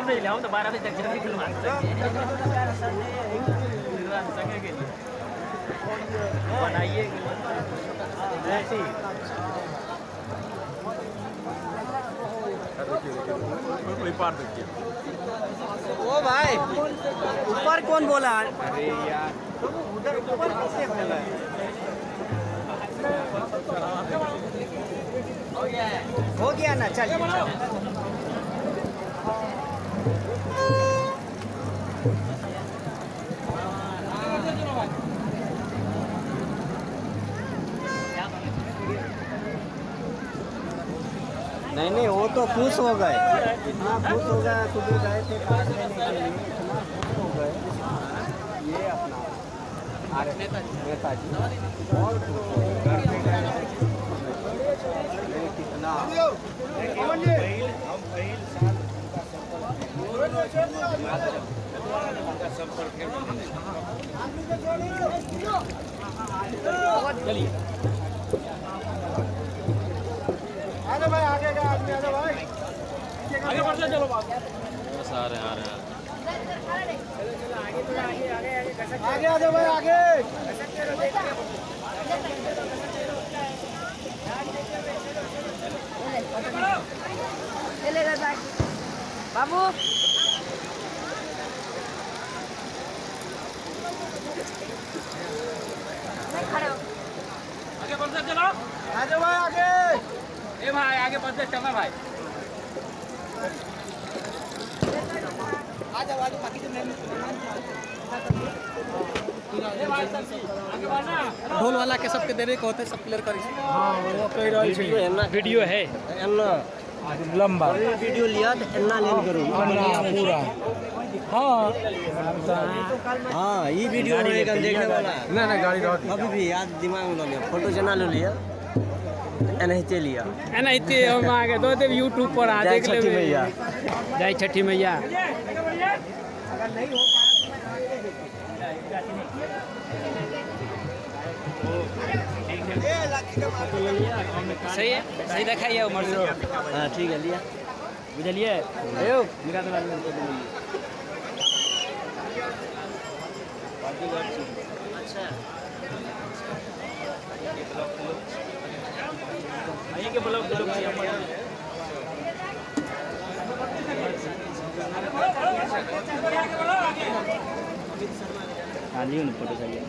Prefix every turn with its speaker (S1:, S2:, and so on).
S1: बजे ले आऊँ तो 12 बजे तक जल्दी खुलवा बनाइए
S2: ओ भाई ऊपर कौन बोला?
S1: अरे यार
S2: उधर ऊपर कैसे बोला? हो गया ना, चलिए नहीं नहीं, वो तो खुश हो गए, इतना खुश हो गए, सुबह गए थे कार्ड देने के लिए, इतना खुश हो गए। ये अपना नेताजी और घर पे गए कितना
S1: चलिए
S2: आगे भाई, आगे का आदमी आगे भाई,
S1: आगे बढ़ते चलो बाबू
S2: बस आ रहे हैं आगे आ जाओ भाई, आगे
S3: बाबू
S1: आगे बढ़ते चलो,
S2: आ जाओ भाई आगे।
S1: ए भाई आगे बढ़ते चलना भाई।
S2: आ जाओ आगे, बाकी
S4: ढोल वाला के सबके देने को होते, सब क्लियर करी।
S2: हाँ वो कह रही थी
S1: वीडियो है
S2: एन्ना
S4: लंबा
S2: वीडियो लिया तो एन्ना लेन करो
S4: पूरा। हाँ
S2: हाँ, ये वीडियो रहेगा देखने वाला।
S4: ना ना गाड़ी रह
S2: अभी भी याद दिमाग में लिया, फोटो जना लो लिया, एनहिते लिया।
S1: है ना, इतने हम आगे दो दे यूट्यूब पर आ
S2: जय
S1: देख
S2: छठी
S1: ले
S2: मैया।
S1: जय छठी मैया। सही है, सही देखा है उमर से।
S2: हाँ ठीक है, लिया
S1: बुझलिए मेरा तो
S2: अच्छा
S1: आइए के ब्लॉग के लोग हाँ लियो ना फोटो चाहिए।